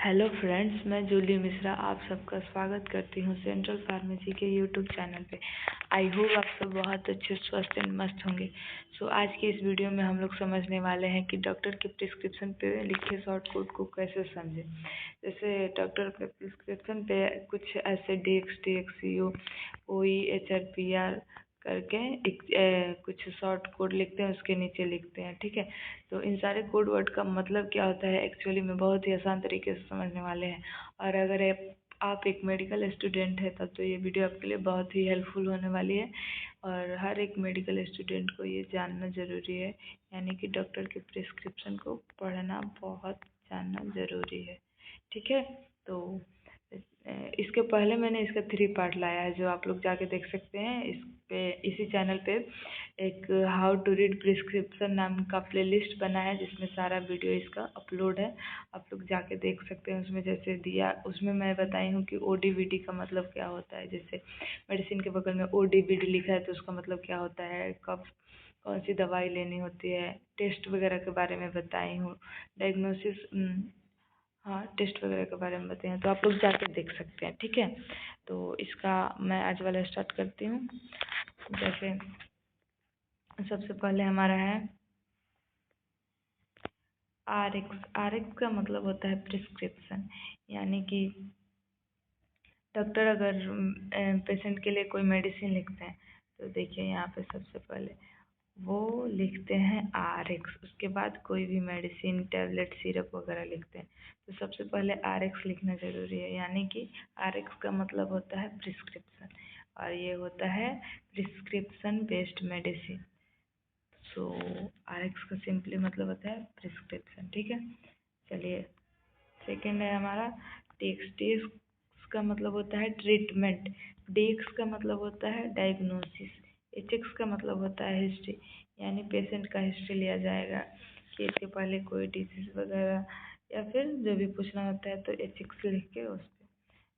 Hello friends, मैं जूली मिश्रा आप सबका स्वागत करती हूँ सेंट्रल फार्मेसी के यूट्यूब चैनल पे। आई होप आप सब बहुत अच्छे स्वस्थ एंड मस्त होंगे। सो आज की इस वीडियो में हम लोग समझने वाले हैं कि डॉक्टर के प्रिस्क्रिप्शन पे लिखे शॉर्ट कोड को कैसे समझें। जैसे डॉक्टर के प्रिस्क्रिप्शन पे कुछ ऐसे DXTXCO OEHRPR करके कुछ शॉर्ट कोड लिखते हैं, उसके नीचे लिखते हैं, ठीक है। तो इन सारे कोड वर्ड का मतलब क्या होता है एक्चुअली में बहुत ही आसान तरीके से समझने वाले हैं। और अगर आप एक मेडिकल स्टूडेंट है तब तो ये वीडियो आपके लिए बहुत ही हेल्पफुल होने वाली है। और हर एक मेडिकल स्टूडेंट को ये जानना ज़रूरी है, यानी कि डॉक्टर के प्रिस्क्रिप्शन को पढ़ना बहुत जानना ज़रूरी है, ठीक है। तो इसके पहले मैंने इसका 3 पार्ट लाया है जो आप लोग जाके देख सकते हैं। इस पे इसी चैनल पे एक हाउ टू रीड प्रिस्क्रिप्शन नाम का प्लेलिस्ट बना है जिसमें सारा वीडियो इसका अपलोड है, आप लोग जाके देख सकते हैं। उसमें जैसे दिया, उसमें मैं बताई हूँ कि ODVD का मतलब क्या होता है। जैसे मेडिसिन के बगल में ODVD लिखा है तो उसका मतलब क्या होता है, कब कौन सी दवाई लेनी होती है, टेस्ट वगैरह के बारे में बताई हूँ, डायग्नोसिस, हाँ टेस्ट वगैरह के बारे में बताए हैं, तो आप लोग जाके देख सकते हैं, ठीक है। तो इसका मैं आज वाला स्टार्ट करती हूँ। जैसे सबसे पहले हमारा है RX का मतलब होता है प्रिस्क्रिप्शन, यानी कि डॉक्टर अगर पेशेंट के लिए कोई मेडिसिन लिखते हैं तो देखिए यहाँ पे सबसे पहले वो लिखते हैं RX, उसके बाद कोई भी मेडिसिन टैबलेट सिरप वगैरह लिखते हैं तो सबसे पहले RX लिखना ज़रूरी है, यानी कि RX का मतलब होता है प्रिस्क्रिप्शन और ये होता है प्रिस्क्रिप्शन बेस्ड मेडिसिन। सो RX का सिंपली मतलब होता है प्रिस्क्रिप्शन, ठीक है। चलिए सेकेंड है हमारा टेक्स। टेक्स का मतलब होता है ट्रीटमेंट, DX का मतलब होता है डायग्नोसिस, HX का मतलब होता है हिस्ट्री, यानी पेशेंट का हिस्ट्री लिया जाएगा कि इसके पहले कोई डिसीज वगैरह या फिर जो भी पूछना होता है तो HX लिख के उस पर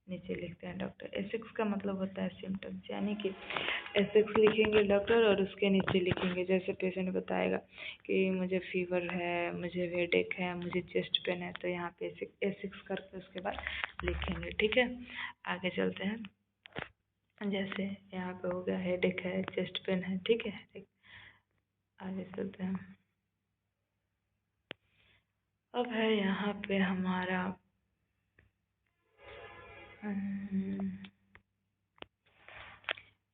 नीचे लिखते हैं डॉक्टर। SX का मतलब होता है सिम्टम्स, यानी कि SX लिखेंगे डॉक्टर और उसके नीचे लिखेंगे, जैसे पेशेंट बताएगा कि मुझे फीवर है, मुझे हेडेक है, मुझे चेस्ट पेन है, तो यहाँ पे SX करके उसके बाद लिखेंगे, ठीक है। आगे चलते हैं। जैसे यहाँ पे हो गया हेडेक है, चेस्ट पेन है, ठीक है, हेडेक। आगे चलते हैं। अब है यहाँ पे हमारा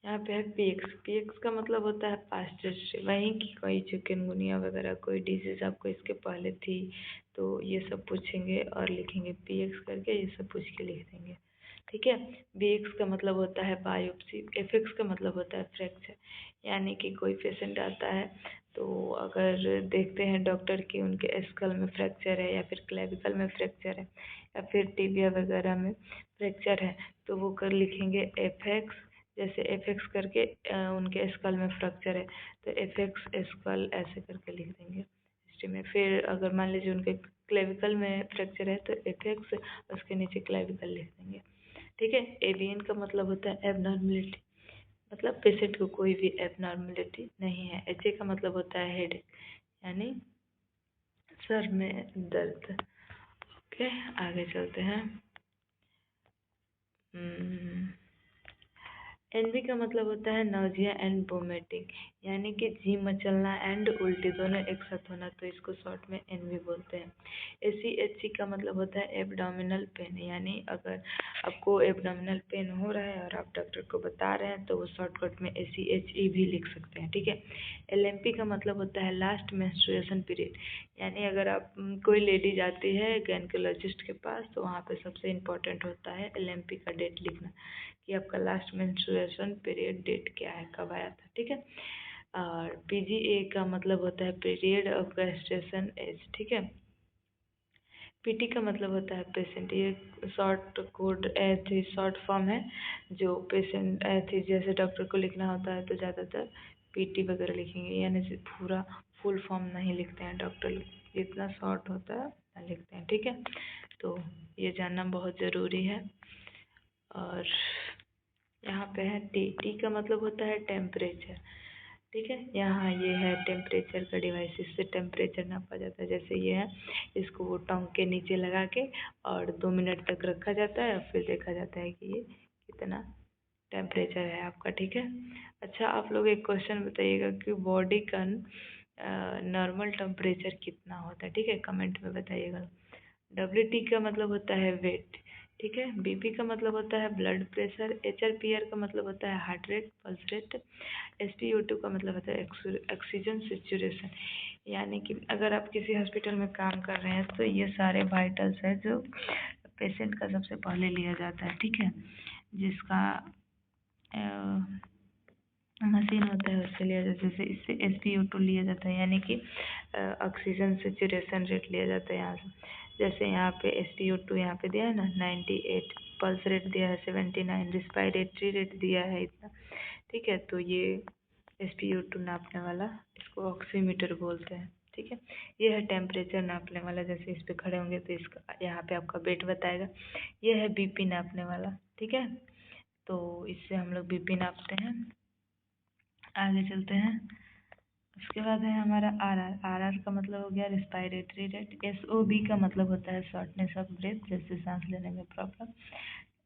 यहाँ पे है PX। PX का मतलब होता है पास्ट हिस्ट्री, वहीं की कोई चिकनगुनिया वगैरह कोई डिजीज़ आपको इसके पहले थी तो ये सब पूछेंगे और लिखेंगे PX करके, ये सब पूछ के लिख देंगे, ठीक है। BX का मतलब होता है बायोप्सी। FX का मतलब होता है फ्रैक्चर, यानी कि कोई पेशेंट आता है तो अगर देखते हैं डॉक्टर कि उनके स्कल में फ्रैक्चर है या फिर क्लेविकल में फ्रैक्चर है या फिर टिबिया वगैरह में फ्रैक्चर है तो वो कर लिखेंगे FX। जैसे FX करके उनके स्कल में फ्रैक्चर है तो FX स्कल ऐसे करके लिख देंगे हिस्ट्री में। फिर अगर मान लीजिए उनके क्लेविकल में फ्रैक्चर है तो FX उसके नीचे क्लेविकल लिख देंगे, ठीक है। ABN का मतलब होता है एबनॉर्मलिटी, मतलब पेशेंट को कोई भी एबनॉर्मलिटी नहीं है। HA का मतलब होता है हेडेक, यानी सर में दर्द, ओके। आगे चलते हैं। NB का मतलब होता है नौजिया एंड वोमिटिंग, यानी कि जी मचलना एंड उल्टी दोनों एक साथ होना, तो इसको शॉर्ट में NB बोलते हैं। ACHC का मतलब होता है एब्डोमिनल पेन, यानी अगर आपको एब्डोमिनल पेन हो रहा है और आप डॉक्टर को बता रहे हैं तो वो शॉर्टकट में ACHE भी लिख सकते हैं, ठीक है। LMP का मतलब होता है लास्ट मेंस्ट्रुएशन पीरियड, यानी अगर आप कोई लेडी जाती है गायनेकोलॉजिस्ट के पास तो वहाँ पे सबसे इम्पोर्टेंट होता है LMP का डेट लिखना कि आपका लास्ट मेंस्ट्रुएशन पीरियड डेट क्या है, कब आया था, ठीक है। और PGA का मतलब होता है पीरियड ऑफ गेस्टेशन एज, ठीक है। PT का मतलब होता है पेशेंट, ये शॉर्ट कोड थी शॉर्ट फॉर्म है जो पेशेंट थी, जैसे डॉक्टर को लिखना होता है तो ज़्यादातर PT वगैरह लिखेंगे, यानी पूरा फुल फॉर्म नहीं लिखते हैं डॉक्टर, जितना शॉर्ट होता है लिखते हैं, ठीक है। तो ये जानना बहुत ज़रूरी है। और यहाँ पे है T का मतलब होता है टेम्परेचर, ठीक है। यहाँ ये है टेम्परेचर का डिवाइस, इससे टेम्परेचर नापा जाता है। जैसे ये है, इसको वो टोंग के नीचे लगा के और 2 मिनट तक रखा जाता है, फिर देखा जाता है कि ये कितना टेम्परेचर है आपका। ठीक है। अच्छा, आप लोग एक क्वेश्चन बताइएगा कि बॉडी का नॉर्मल टेम्परेचर कितना होता है। ठीक है, कमेंट में बताइएगा। WT का मतलब होता है वेट। ठीक है। BP का मतलब होता है ब्लड प्रेशर। HRPR का मतलब होता है heart rate, pulse rate. SpO2 का मतलब होता है ऑक्सीजन सेचुरेशन। यानी कि अगर आप किसी हॉस्पिटल में काम कर रहे हैं तो ये सारे वाइटल्स है जो पेशेंट का सबसे पहले लिया जाता है। ठीक है। जिसका मशीन होता है उससे लिया जाता है। जैसे इससे SpO2 लिया जाता है, यानी कि ऑक्सीजन सेचुरेशन रेट लिया जाता है यहाँ से। जैसे यहाँ पे SpO2 यहाँ पे दिया है ना 98, पल्स रेट दिया है 79, रिस्पायरेटरी रेट दिया है इतना। ठीक है। तो ये SpO2 नापने वाला, इसको ऑक्सीमीटर बोलते हैं। ठीक है। ये है टेम्परेचर नापने वाला। जैसे इस पे खड़े होंगे तो इसका यहाँ पे आपका वेट बताएगा। ये है BP नापने वाला। ठीक है। तो इससे हम लोग BP नापते हैं। आगे चलते हैं। उसके बाद है हमारा RR का मतलब हो गया रिस्पायरेटरी रेट। SOB का मतलब होता है शॉर्टनेस ऑफ ब्रेथ, जैसे सांस लेने में प्रॉब्लम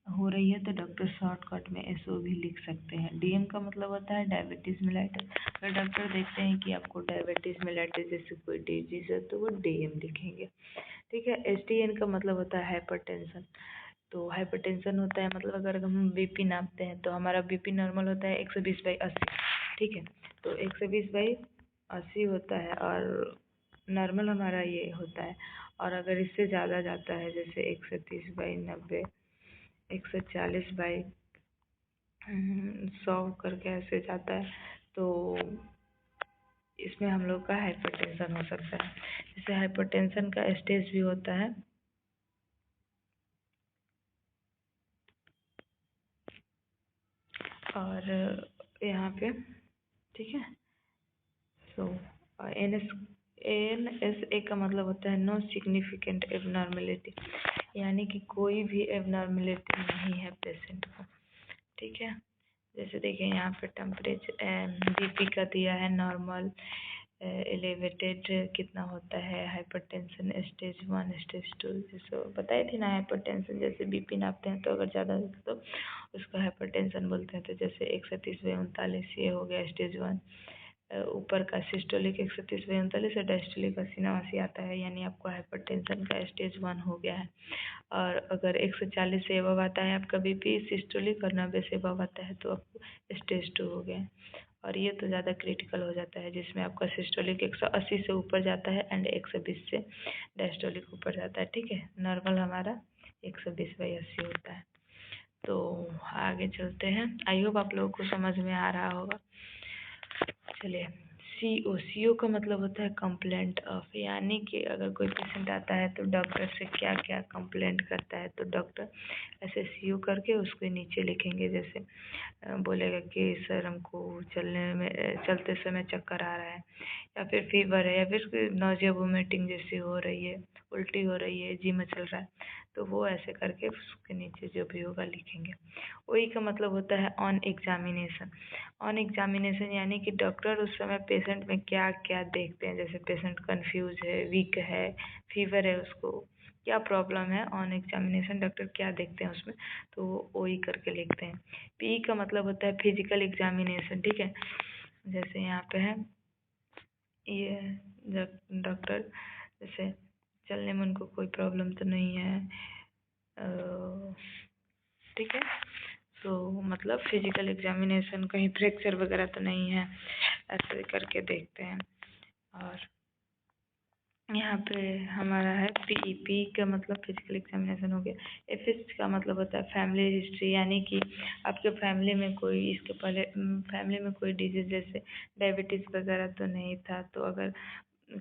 हो रही है तो डॉक्टर शॉर्टकट में SOB लिख सकते हैं। DM का मतलब होता है डायबिटीज़ मेलाइटस। अगर डॉक्टर देखते हैं कि आपको डायबिटीज़ मेलाइटस जैसे कोई डिजीज़ है तो वो DM लिखेंगे। ठीक है। STN का मतलब होता है हाइपरटेंशन। तो हाइपरटेंशन होता है मतलब अगर हम BP नापते हैं तो हमारा BP नॉर्मल होता है 120/80। ठीक है। तो 120/80 होता है और नॉर्मल हमारा ये होता है। और अगर इससे ज़्यादा जाता है, जैसे 130/90, 140/100 करके ऐसे जाता है, तो इसमें हम लोग का हाइपरटेंशन हो सकता है। जैसे हाइपरटेंशन का स्टेज भी होता है। और यहाँ पे ठीक है। सो NSA का मतलब होता है नो सिग्निफिकेंट एबनॉर्मेलिटी, यानी कि कोई भी एबनॉर्मेलिटी नहीं है पेशेंट को। ठीक है। जैसे देखिए यहाँ पे टेम्परेचर BP का दिया है नॉर्मल, एलिवेटेड कितना होता है, हाइपरटेंशन स्टेज 1 स्टेज 2, जैसे बताई थी ना हाइपरटेंशन। जैसे BP नापते हैं तो अगर ज़्यादा तो उसको हाइपरटेंशन बोलते हैं। तो जैसे 130/39 ये हो गया स्टेज 1। ऊपर का सिस्टोलिक 130/39 और डायस्टोलिक 80/89 आता है, यानी आपको हाइपरटेंशन का स्टेज 1 हो गया है। और अगर 140 से अबव आता है आपका BP सिस्टोलिक और 90 से अबव आता है तो आपको स्टेज 2 हो गया है। और ये तो ज़्यादा क्रिटिकल हो जाता है, जिसमें आपका सिस्टोलिक 180 से ऊपर जाता है एंड 120 से डायस्टोलिक ऊपर जाता है। ठीक है। नॉर्मल हमारा 120/80 होता है। तो आगे चलते हैं। आई होप आप लोगों को समझ में आ रहा होगा। चलिए, CO का मतलब होता है कंप्लेंट ऑफ, यानी कि अगर कोई पेशेंट आता है तो डॉक्टर से क्या क्या कंप्लेंट करता है, तो डॉक्टर ऐसे CO करके उसको नीचे लिखेंगे। जैसे बोलेगा कि सर हमको चलते समय चक्कर आ रहा है, या फिर फीवर है, या फिर नोजिया वोमिटिंग जैसी हो रही है, उल्टी हो रही है, जी मचल रहा है, तो वो ऐसे करके उसके नीचे जो भी होगा लिखेंगे। OE का मतलब होता है ऑन एग्जामिनेशन। ऑन एग्जामिनेशन यानी कि डॉक्टर उस समय पेशेंट में क्या क्या देखते हैं। जैसे पेशेंट कंफ्यूज है, वीक है, फीवर है, उसको क्या प्रॉब्लम है, ऑन एग्जामिनेशन डॉक्टर क्या देखते हैं उसमें, तो वो OE करके लिखते हैं। PE का मतलब होता है फिजिकल एग्जामिनेशन। ठीक है। जैसे यहाँ पे है ये डॉक्टर, जैसे चलने में उनको कोई प्रॉब्लम तो नहीं है, ठीक है। तो मतलब फिजिकल एग्जामिनेशन, कहीं फ्रैक्चर वगैरह तो नहीं है, ऐसे करके देखते हैं। और यहाँ पे हमारा है PE का मतलब फिजिकल एग्जामिनेशन हो गया। FH का मतलब होता है फैमिली हिस्ट्री, यानी कि आपके फैमिली में कोई इसके पहले फैमिली में कोई डिजीज जैसे डायबिटीज़ वगैरह तो नहीं था, तो अगर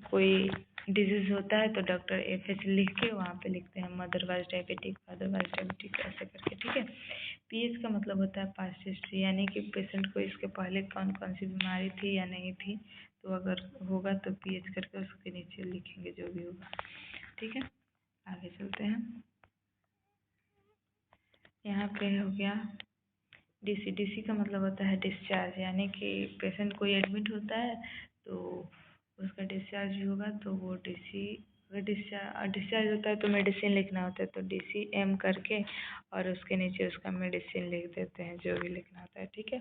कोई डिजीज होता है तो डॉक्टर FH लिख के वहाँ पे लिखते हैं mother wise diabetic, father wise diabetic, ऐसे करके। ठीक है। PH का मतलब होता है पास्ट हिस्ट्री, यानी कि पेशेंट को इसके पहले कौन कौन सी बीमारी थी या नहीं थी, तो अगर होगा तो PH करके उसके नीचे लिखेंगे जो भी होगा। ठीक है। आगे चलते हैं। यहाँ पे हो गया डीसी का मतलब होता है डिस्चार्ज, यानी कि पेशेंट कोई एडमिट होता है तो उसका डिस्चार्ज होगा तो वो डीसी, अगर डिस्चार्ज होता है तो मेडिसिन लिखना होता है तो DCM करके और उसके नीचे उसका मेडिसिन लिख देते हैं, जो भी लिखना होता है, ठीक है।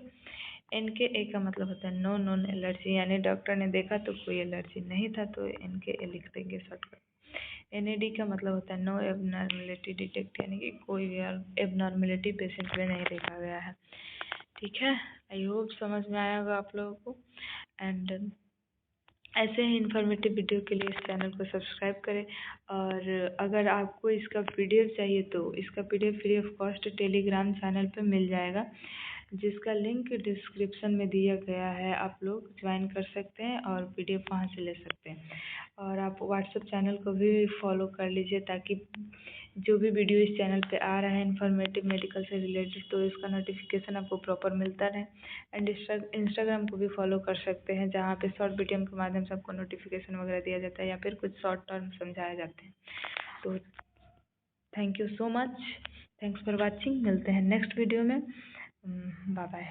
NKA का मतलब होता है नो नोन एलर्जी, यानी डॉक्टर ने देखा तो कोई एलर्जी नहीं था तो NKA लिख देंगे शॉर्टकट। NAD का मतलब होता है नो एबनॉर्मेलिटी डिटेक्ट, यानी कि कोई भी एबनॉर्मेलिटी पेशेंट में नहीं देखा गया है, ठीक है। आई होप समझ में आया होगा आप लोगों को। एंड ऐसे ही इन्फॉर्मेटिव वीडियो के लिए इस चैनल को सब्सक्राइब करें, और अगर आपको इसका PDF चाहिए तो इसका PDF free of cost Telegram channel पे मिल जाएगा, जिसका लिंक डिस्क्रिप्शन में दिया गया है। आप लोग ज्वाइन कर सकते हैं और PDF वहाँ से ले सकते हैं। और आप व्हाट्सएप चैनल को भी फॉलो कर लीजिए, ताकि जो भी वीडियो इस चैनल पे आ रहा है इन्फॉर्मेटिव मेडिकल से रिलेटेड, तो इसका नोटिफिकेशन आपको प्रॉपर मिलता रहे। एंड इंस्टाग्राम को भी फॉलो कर सकते हैं, जहाँ पे शॉर्ट वीडियो के माध्यम से आपको नोटिफिकेशन वगैरह दिया जाता है या फिर कुछ शॉर्ट टर्म समझाए जाते हैं। तो thank you so much, thanks for watching, मिलते हैं नेक्स्ट वीडियो में। Bye bye.